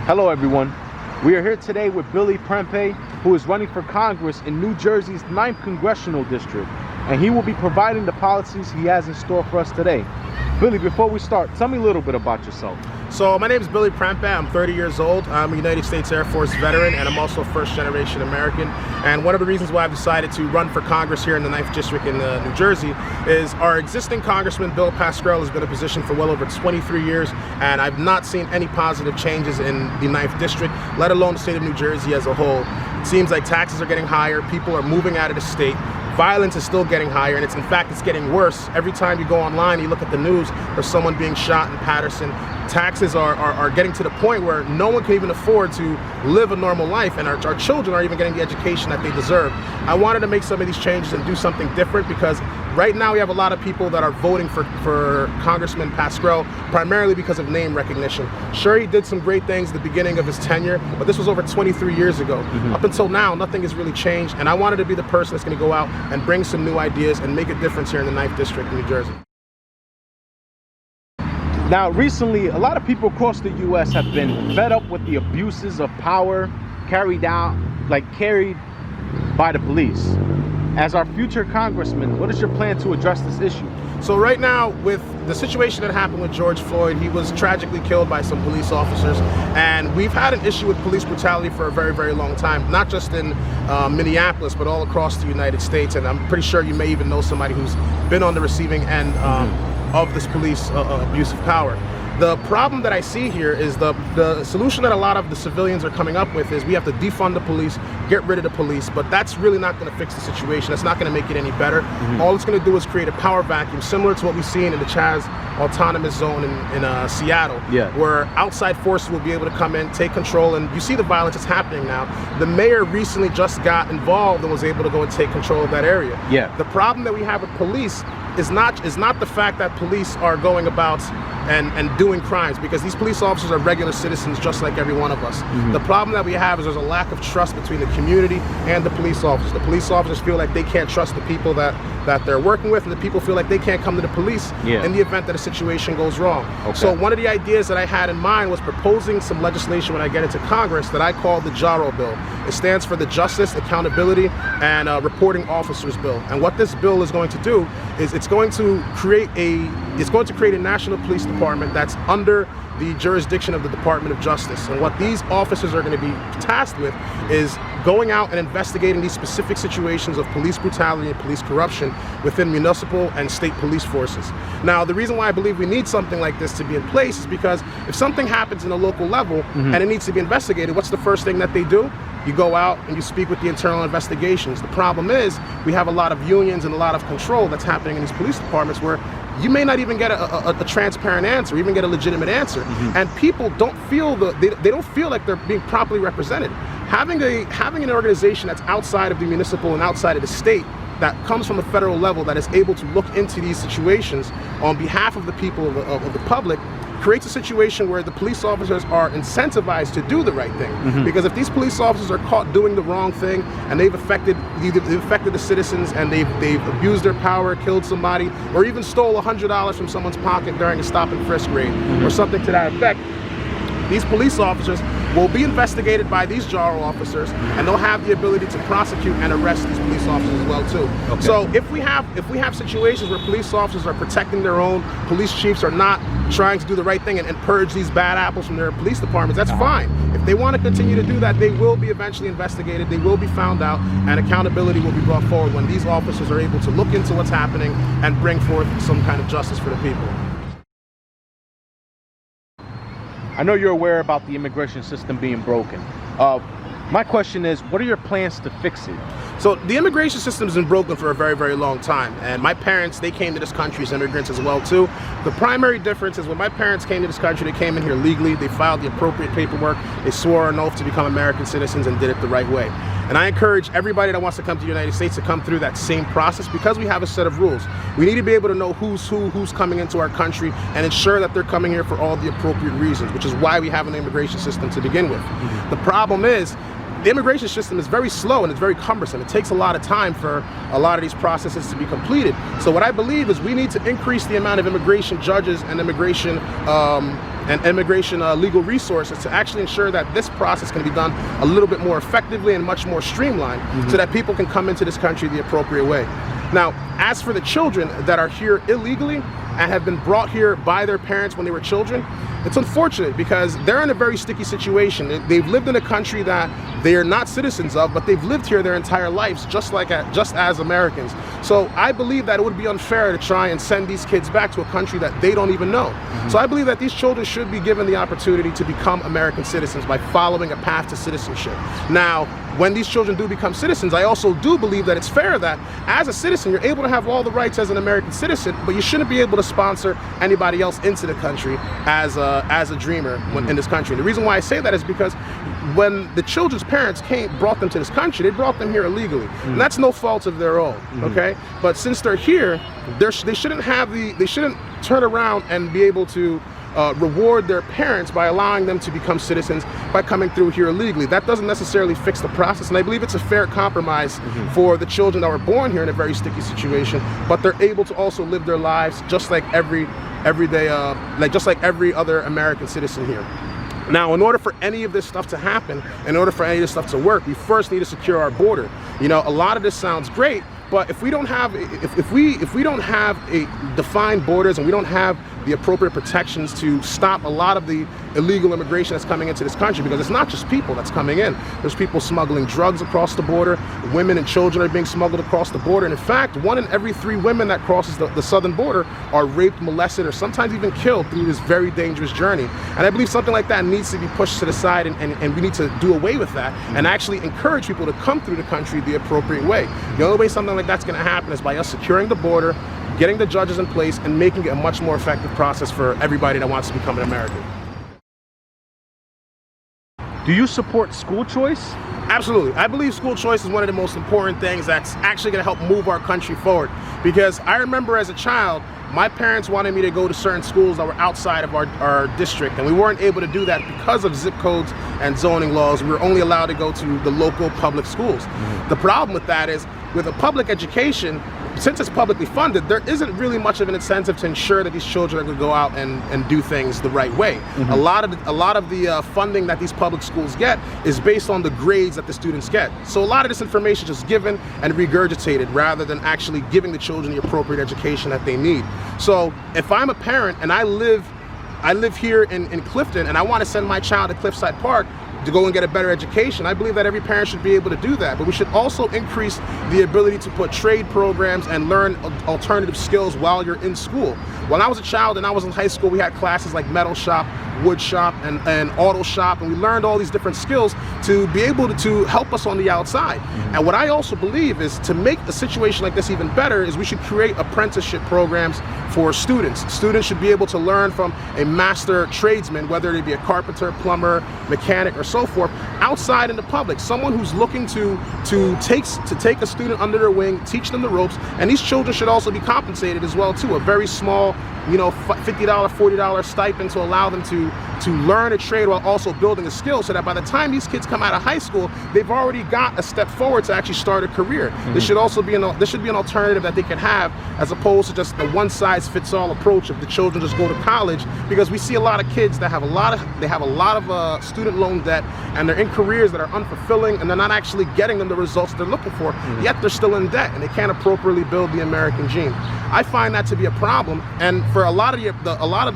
Hello everyone. We are here today with Billy Prempeh, who is running for Congress in New Jersey's 9th Congressional District, and he will be providing the policies he has in store for us today. Billy, before we start, tell me a little bit about yourself. So my name is Billy Prempeh. I'm 30 years old. I'm a United States Air Force veteran, and I'm also a first-generation American. And one of the reasons why I've decided to run for Congress here in the 9th District in New Jersey is our existing Congressman, Bill Prempeh, has been in position for well over 23 years, and I've not seen any positive changes in the 9th District, let alone the state of New Jersey as a whole. It seems like taxes are getting higher, people are moving out of the state. Violence is still getting higher, and in fact it's getting worse. Every time you go online, you look at the news, there's someone being shot in Patterson. Taxes are getting to the point where no one can even afford to live a normal life, and our children aren't even getting the education that they deserve. I wanted to make some of these changes and do something different because right now we have a lot of people that are voting for Congressman Prempeh primarily because of name recognition. Sure, he did some great things at the beginning of his tenure, but this was over 23 years ago. Up until now, nothing has really changed, and I wanted to be the person that's going to go out and bring some new ideas and make a difference here in the 9th District in New Jersey. Now, recently, a lot of people across the U.S. have been fed up with the abuses of power carried by the police. As our future congressman, what is your plan to address this issue? So right now, with the situation that happened with George Floyd, he was tragically killed by some police officers, and we've had an issue with police brutality for a very, very long time, not just in Minneapolis, but all across the United States, and I'm pretty sure you may even know somebody who's been on the receiving end of this police abuse of power. The problem that I see here is the solution that a lot of the civilians are coming up with is we have to defund the police, get rid of the police, but that's really not going to fix the situation. That's not going to make it any better. All it's going to do is create a power vacuum similar to what we've seen in the Chaz Autonomous Zone in Seattle, where outside forces will be able to come in, take control, and you see the violence that's happening now. The mayor recently just got involved and was able to go and take control of that area. The problem that we have with police is not the fact that police are going about and doing crimes, because these police officers are regular citizens just like every one of us. The problem that we have is there's a lack of trust between the community and the police officers. The police officers feel like they can't trust the people that they're working with, and the people feel like they can't come to the police in the event that a situation goes wrong. So one of the ideas that I had in mind was proposing some legislation when I get into Congress that I call the JARO bill. It stands for the Justice, Accountability, and Reporting Officers Bill. And what this bill is going to do is it's going to create a national police department that's under the jurisdiction of the Department of Justice. And what these officers are going to be tasked with is going out and investigating these specific situations of police brutality and police corruption within municipal and state police forces. Now, the reason why I believe we need something like this to be in place is because if something happens in a local level and it needs to be investigated, what's the first thing that they do? You go out and you speak with the internal investigations. The problem is we have a lot of unions and a lot of control that's happening in these police departments where you may not even get a transparent answer, even get a legitimate answer. And people don't feel they don't feel like they're being properly represented. Having an organization that's outside of the municipal and outside of the state, that comes from the federal level, that is able to look into these situations on behalf of the people of the public, creates a situation where the police officers are incentivized to do the right thing. Because if these police officers are caught doing the wrong thing and they've affected the citizens and they've abused their power, killed somebody, or even stole $100 from someone's pocket during a stop and frisk raid or something to that effect, these police officers will be investigated by these JARO officers, and they'll have the ability to prosecute and arrest these police officers as well too. So if we have situations where police officers are protecting their own, police chiefs are not trying to do the right thing and purge these bad apples from their police departments, that's fine. If they want to continue to do that, they will be eventually investigated, they will be found out, and accountability will be brought forward when these officers are able to look into what's happening and bring forth some kind of justice for the people. I know you're aware about the immigration system being broken. My question is, what are your plans to fix it? So the immigration system has been broken for a very, very long time. And my parents, they came to this country as immigrants as well too. The primary difference is when my parents came to this country, they came in here legally, they filed the appropriate paperwork, they swore an oath to become American citizens and did it the right way. And I encourage everybody that wants to come to the United States to come through that same process because we have a set of rules. We need to be able to know who's coming into our country and ensure that they're coming here for all the appropriate reasons, which is why we have an immigration system to begin with. The problem is, the immigration system is very slow and it's very cumbersome. It takes a lot of time for a lot of these processes to be completed. So what I believe is we need to increase the amount of immigration judges and immigration and immigration legal resources to actually ensure that this process can be done a little bit more effectively and much more streamlined, so that people can come into this country the appropriate way. Now, as for the children that are here illegally and have been brought here by their parents when they were children, it's unfortunate because they're in a very sticky situation. They've lived in a country that they are not citizens of, but they've lived here their entire lives, just as Americans. So I believe that it would be unfair to try and send these kids back to a country that they don't even know. So I believe that these children should be given the opportunity to become American citizens by following a path to citizenship. Now, when these children do become citizens, I also do believe that it's fair that as a citizen, you're able to have all the rights as an American citizen, but you shouldn't be able to sponsor anybody else into the country as a dreamer in this country. And the reason why I say that is because when the children's parents brought them to this country, they brought them here illegally. And that's no fault of their own, okay? But since they're here, they shouldn't turn around and be able to reward their parents by allowing them to become citizens by coming through here illegally. That doesn't necessarily fix the process, and I believe it's a fair compromise for the children that were born here in a very sticky situation, but they're able to also live their lives just like every other American citizen here. Now, in order for any of this stuff to happen, in order for any of this stuff to work, we first need to secure our border. You know, a lot of this sounds great, but if we don't have if we don't have a defined borders and we don't have the appropriate protections to stop a lot of the illegal immigration that's coming into this country, because it's not just people that's coming in. There's people smuggling drugs across the border. Women and children are being smuggled across the border. And in fact, 1 in every 3 women that crosses the southern border are raped, molested, or sometimes even killed through this very dangerous journey. And I believe something like that needs to be pushed to the side, and we need to do away with that and actually encourage people to come through the country the appropriate way. The only way something like that's going to happen is by us securing the border, getting the judges in place, and making it a much more effective process for everybody that wants to become an American. Do you support school choice? Absolutely. I believe school choice is one of the most important things that's actually going to help move our country forward. Because I remember as a child, my parents wanted me to go to certain schools that were outside of our district, and we weren't able to do that because of zip codes and zoning laws. We were only allowed to go to the local public schools. The problem with that is, with a public education, since it's publicly funded, there isn't really much of an incentive to ensure that these children are going to go out and do things the right way. A lot of the funding that these public schools get is based on the grades that the students get. So a lot of this information is just given and regurgitated rather than actually giving the children the appropriate education that they need. So if I'm a parent and I live here in Clifton and I want to send my child to Cliffside Park to go and get a better education, I believe that every parent should be able to do that. But we should also increase the ability to put trade programs and learn alternative skills while you're in school. When I was a child and I was in high school, we had classes like metal shop, wood shop, and auto shop, and we learned all these different skills to be able to help us on the outside. And what I also believe is, to make a situation like this even better, is we should create apprenticeship programs for students. Students should be able to learn from a master tradesman, whether it be a carpenter, plumber, mechanic, or so forth, outside in the public. Someone who's looking to take a student under their wing, teach them the ropes, and these children should also be compensated as well too. A very small, you know, $50, $40 stipend to allow them to learn a trade while also building a skill, so that by the time these kids come out of high school, they've already got a step forward to actually start a career. This should also be an alternative that they can have, as opposed to just the one-size-fits-all approach of the children just go to college, because we see a lot of kids that have a lot of student loan debt, and they're in careers that are unfulfilling, and they're not actually getting them the results they're looking for, yet they're still in debt and they can't appropriately build the American dream. I find that to be a problem, and for a lot of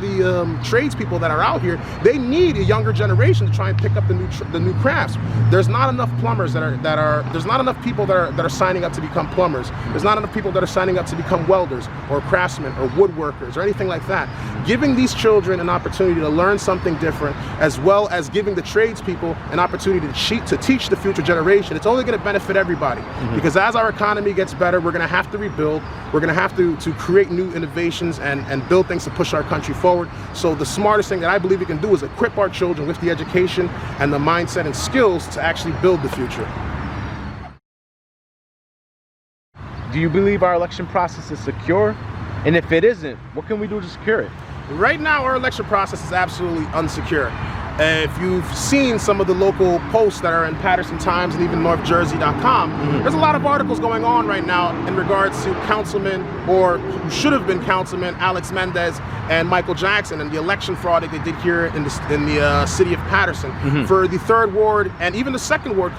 the tradespeople that are out here, they need a younger generation to try and pick up the new crafts. There's not enough plumbers there's not enough people that are signing up to become plumbers. There's not enough people that are signing up to become welders or craftsmen or woodworkers or anything like that. Giving these children an opportunity to learn something different, as well as giving the tradespeople an opportunity to teach the future generation, it's only going to benefit everybody. Because as our economy gets better, we're going to have to rebuild. We're going to have to create new innovations and build things to push our country forward. So the smartest thing that I believe we can do is equip our children with the education and the mindset and skills to actually build the future. Do you believe our election process is secure? And if it isn't, what can we do to secure it? Right now, our election process is absolutely unsecure. if you've seen some of the local posts that are in Patterson Times and even NorthJersey.com, there's a lot of articles going on right now in regards to Councilman, or who should have been Councilman, Alex Mendez and Michael Jackson, and the election fraud that they did here in the city of Patterson for the 3rd Ward and even the 2nd Ward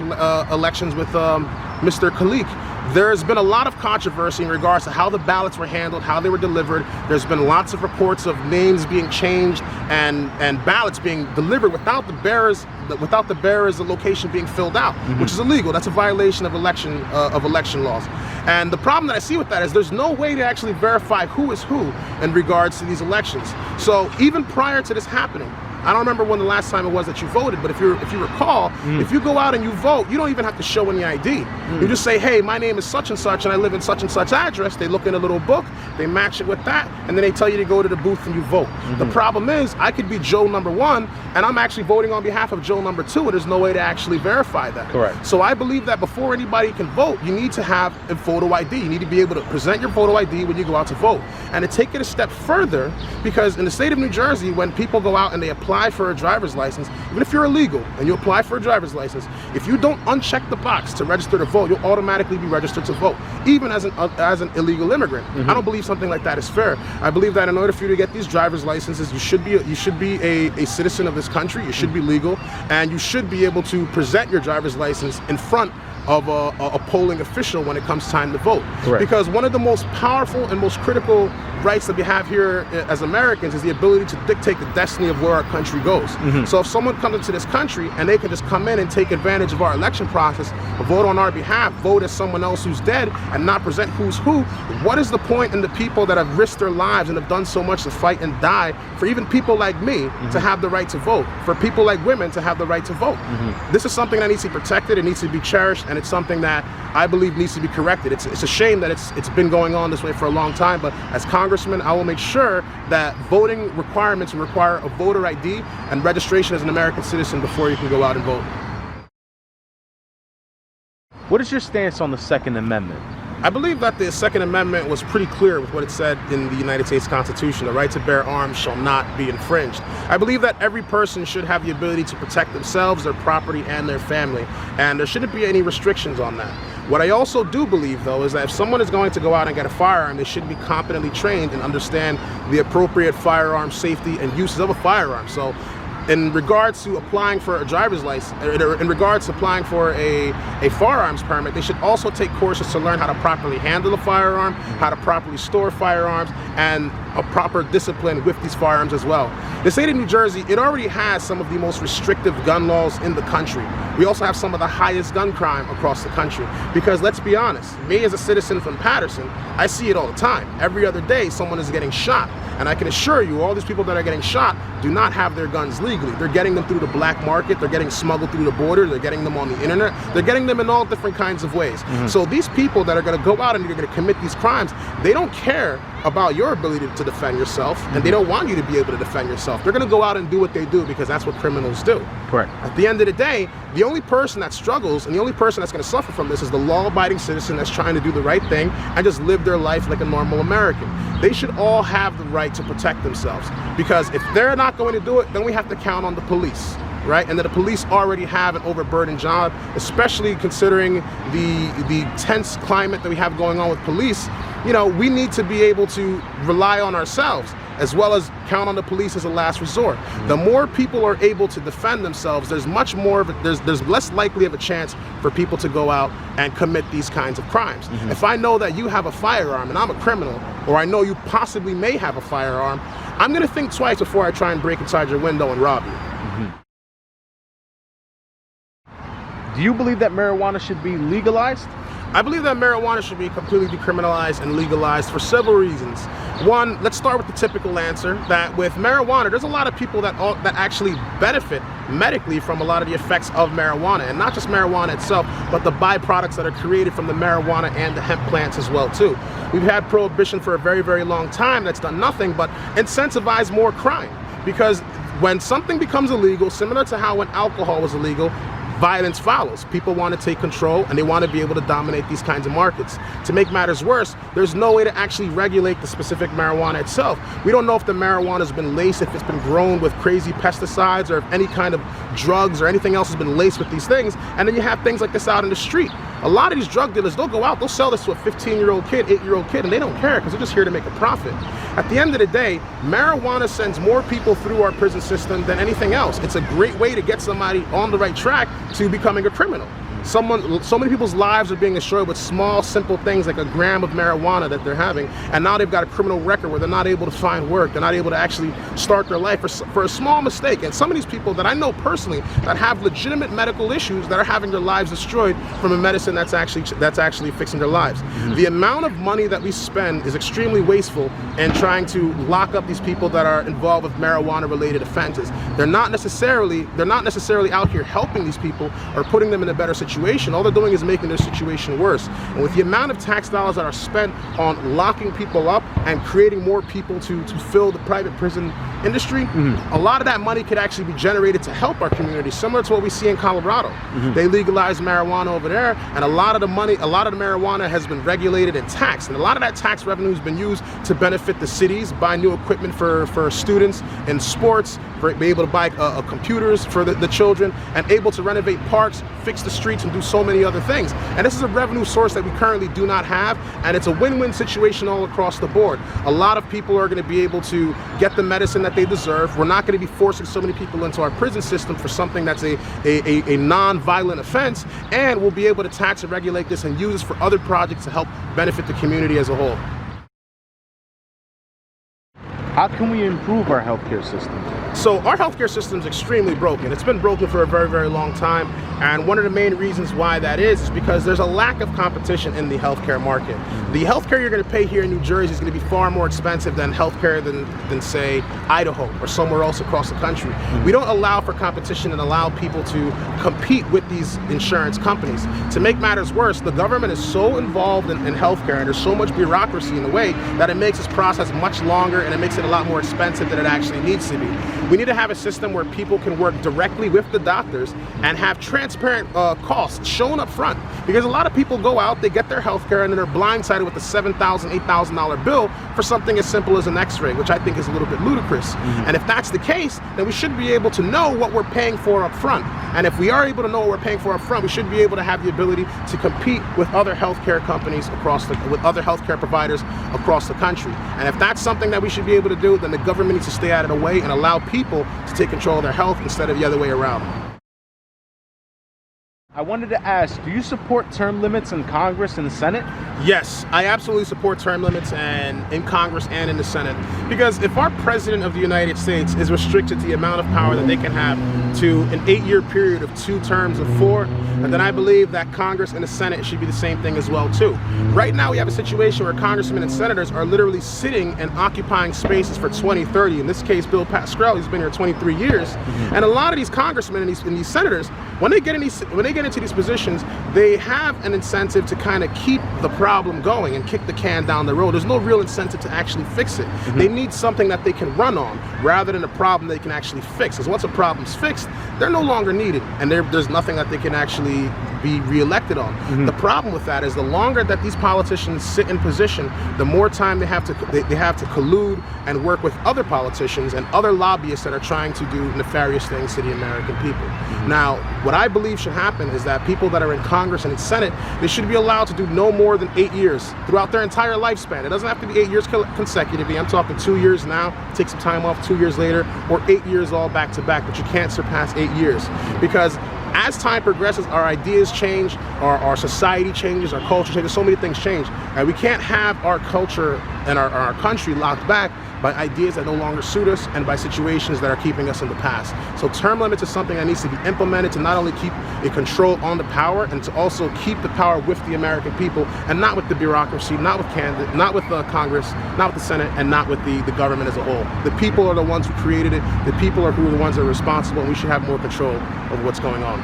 elections with Mr. Khalik. There's been a lot of controversy in regards to how the ballots were handled, how they were delivered. There's been lots of reports of names being changed and ballots being delivered without the bearer's location being filled out, which is illegal. That's a violation of election laws. And the problem that I see with that is there's no way to actually verify who is who in regards to these elections. So even prior to this happening, I don't remember when the last time it was that you voted, but if you recall, if you go out and you vote, you don't even have to show any ID. You just say, hey, my name is such and such and I live in such and such address. They look in a little book, they match it with that, and then they tell you to go to the booth and you vote. The problem is I could be Joe number 1 and I'm actually voting on behalf of Joe number 2, and there's no way to actually verify that. Correct. So I believe that before anybody can vote, you need to have a photo ID. You need to be able to present your photo ID when you go out to vote. And to take it a step further, because in the state of New Jersey, when people go out and they apply for a driver's license, even if you're illegal and you apply for a driver's license, if you don't uncheck the box to register to vote, you'll automatically be registered to vote, even as an illegal immigrant. I don't believe something like that is fair. I believe that in order for you to get these driver's licenses, you should be a citizen of this country. You should be legal, and you should be able to present your driver's license in front of a polling official when it comes time to vote. Correct. Because one of the most powerful and most critical rights that we have here as Americans is the ability to dictate the destiny of where our country goes. So if someone comes into this country and they can just come in and take advantage of our election process, vote on our behalf, vote as someone else who's dead, and not present who's who, what is the point in the people that have risked their lives and have done so much to fight and die for even people like me to have the right to vote, for people like women to have the right to vote? This is something that needs to be protected, it needs to be cherished, and it's something that I believe needs to be corrected. It's a shame that it's been going on this way for a long time, but as Congressman, I will make sure that voting requirements require a voter ID and registration as an American citizen before you can go out and vote. What is your stance on the Second Amendment? I believe that the Second Amendment was pretty clear with what it said in the United States Constitution. The right to bear arms shall not be infringed. I believe that every person should have the ability to protect themselves, their property, and their family, and there shouldn't be any restrictions on that. What I also do believe, though, is that if someone is going to go out and get a firearm, they should be competently trained and understand the appropriate firearm safety and uses of a firearm. So in regards to applying for a driver's license, in regards to applying for a firearms permit, they should also take courses to learn how to properly handle a firearm, how to properly store firearms, and a proper discipline with these firearms as well. The state of New Jersey, it already has some of the most restrictive gun laws in the country. We also have some of the highest gun crime across the country. Because let's be honest, me as a citizen from Patterson, I see it all the time. Every other day, someone is getting shot. And I can assure you, all these people that are getting shot do not have their guns legally. They're getting them through the black market, they're getting smuggled through the border, they're getting them on the internet, they're getting them in all different kinds of ways. So these people that are gonna go out and they're gonna commit these crimes, they don't care about your ability to defend yourself, and they don't want you to be able to defend yourself. They're gonna go out and do what they do because that's what criminals do. Correct. At the end of the day, the only person that struggles and the only person that's gonna suffer from this is the law-abiding citizen that's trying to do the right thing and just live their life like a normal American. They should all have the right to protect themselves, because if they're not going to do it, then we have to count on the police, right? And that the police already have an overburdened job, especially considering the tense climate that we have going on with police. You know, we need to be able to rely on ourselves as well as count on the police as a last resort. The more people are able to defend themselves, there's much more of a, there's less likely of a chance for people to go out and commit these kinds of crimes. If I know that you have a firearm and I'm a criminal, or I know you possibly may have a firearm, I'm gonna think twice before I try and break inside your window and rob you. Do you believe that marijuana should be legalized? I believe that marijuana should be completely decriminalized and legalized for several reasons. One, let's start with the typical answer, that with marijuana, there's a lot of people that actually benefit medically from a lot of the effects of marijuana, and not just marijuana itself, but the byproducts that are created from the marijuana and the hemp plants as well too. We've had prohibition for a very, very long time that's done nothing but incentivize more crime, because when something becomes illegal, similar to how when alcohol was illegal, violence follows. People want to take control and they want to be able to dominate these kinds of markets. To make matters worse, there's no way to actually regulate the specific marijuana itself. We don't know if the marijuana has been laced, if it's been grown with crazy pesticides, or if any kind of drugs or anything else has been laced with these things. And then you have things like this out in the street. A lot of these drug dealers, they'll go out, they'll sell this to a 15-year-old kid, 8-year-old kid, and they don't care because they're just here to make a profit. At the end of the day, marijuana sends more people through our prison system than anything else. It's a great way to get somebody on the right track to becoming a criminal. So many people's lives are being destroyed with small, simple things like a gram of marijuana that they're having, and now they've got a criminal record where they're not able to find work, they're not able to actually start their life for a small mistake. And some of these people that I know personally that have legitimate medical issues that are having their lives destroyed from a medicine that's actually fixing their lives. The amount of money that we spend is extremely wasteful in trying to lock up these people that are involved with marijuana-related offenses. They're not necessarily out here helping these people or putting them in a better situation. All they're doing is making their situation worse. And with the amount of tax dollars that are spent on locking people up and creating more people to fill the private prison industry, a lot of that money could actually be generated to help our community, similar to what we see in Colorado. They legalized marijuana over there, and a lot of the marijuana has been regulated and taxed, and a lot of that tax revenue has been used to benefit the cities, buy new equipment for students in sports, for be able to buy computers for the children, and able to renovate parks, fix the streets, and do so many other things. And this is a revenue source that we currently do not have, and it's a win-win situation all across the board. A lot of people are going to be able to get the medicine that they deserve. We're not going to be forcing so many people into our prison system for something that's a non-violent offense, and we'll be able to tax and regulate this and use this for other projects to help benefit the community as a whole. How can we improve our healthcare system? So our healthcare system is extremely broken. It's been broken for a very, very long time. And one of the main reasons why that is because there's a lack of competition in the healthcare market. The healthcare you're going to pay here in New Jersey is going to be far more expensive than healthcare than say, Idaho or somewhere else across the country. We don't allow for competition and allow people to compete with these insurance companies. To make matters worse, the government is so involved in healthcare, and there's so much bureaucracy in the way that it makes this process much longer, and it makes it a lot more expensive than it actually needs to be. We need to have a system where people can work directly with the doctors and have transparent costs shown up front. Because a lot of people go out, they get their health care, and then they're blindsided with a $7,000, $8,000 bill for something as simple as an x-ray, which I think is a little bit ludicrous. And if that's the case, then we should be able to know what we're paying for up front. And if we are able to know what we're paying for up front, we should be able to have the ability to compete with other healthcare companies with other healthcare providers across the country. And if that's something that we should be able to do, then the government needs to stay out of the way and allow people to take control of their health instead of the other way around. I wanted to ask, do you support term limits in Congress and the Senate? Yes, I absolutely support term limits in Congress and in the Senate. Because if our President of the United States is restricted to the amount of power that they can have to an 8-year period of 2 terms of 4, and then I believe that Congress and the Senate should be the same thing as well too. Right now we have a situation where congressmen and senators are literally sitting and occupying spaces for 20, 30. In this case, Bill Pascrell, he's been here 23 years. And a lot of these congressmen and these senators, when they get into these positions, they have an incentive to kind of keep the problem going and kick the can down the road. There's no real incentive to actually fix it. They need something that they can run on rather than a problem they can actually fix. Because once a problem's fixed, they're no longer needed, and there's nothing that they can actually be reelected on. The problem with that is the longer that these politicians sit in position, the more time they have to collude and work with other politicians and other lobbyists that are trying to do nefarious things to the American people. Now, what I believe should happen is that people that are in Congress and in Senate, they should be allowed to do no more than 8 years throughout their entire lifespan. It doesn't have to be 8 years consecutively. I'm talking 2 years now, take some time off 2 years later, or 8 years all back to back, but you can't surpass 8 years. Because as time progresses, our ideas change, our society changes, our culture changes, so many things change. And we can't have our culture and our country locked back by ideas that no longer suit us and by situations that are keeping us in the past. So term limits is something that needs to be implemented to not only keep a control on the power, and to also keep the power with the American people and not with the bureaucracy, not with Congress, not with the Senate, and not with the government as a whole. The people are the ones who created it. The people are the ones that are responsible, and we should have more control over what's going on.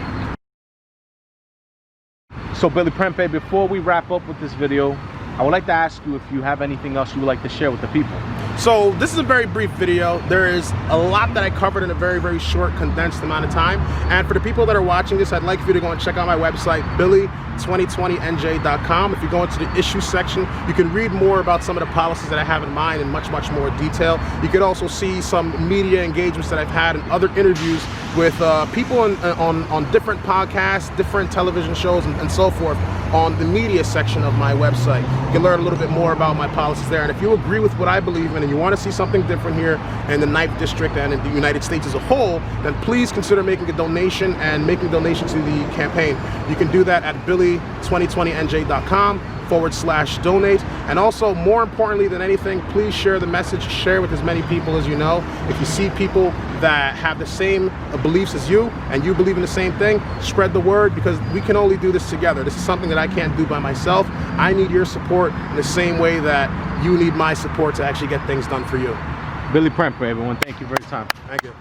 So Billy Prempeh, before we wrap up with this video, I would like to ask you if you have anything else you would like to share with the people. So this is a very brief video. There is a lot that I covered in a very, very short, condensed amount of time. And for the people that are watching this, I'd like for you to go and check out my website, Billy2020nj.com. If you go into the issue section, you can read more about some of the policies that I have in mind in much, much more detail. You could also see some media engagements that I've had and other interviews with people on different podcasts, different television shows, and so forth on the media section of my website. You can learn a little bit more about my policies there. And if you agree with what I believe in and you want to see something different here in the 9th District and in the United States as a whole, then please consider making a donation and making a donation to the campaign. You can do that at Billy2020nj.com/donate. And also, more importantly than anything, please share the message, share with as many people as you know. If you see people that have the same beliefs as you and you believe in the same thing, spread the word, because we can only do this together. This is something that I can't do by myself. I need your support in the same way that you need my support to actually get things done for you. Billy Prempeh, everyone. Thank you for your time. Thank you.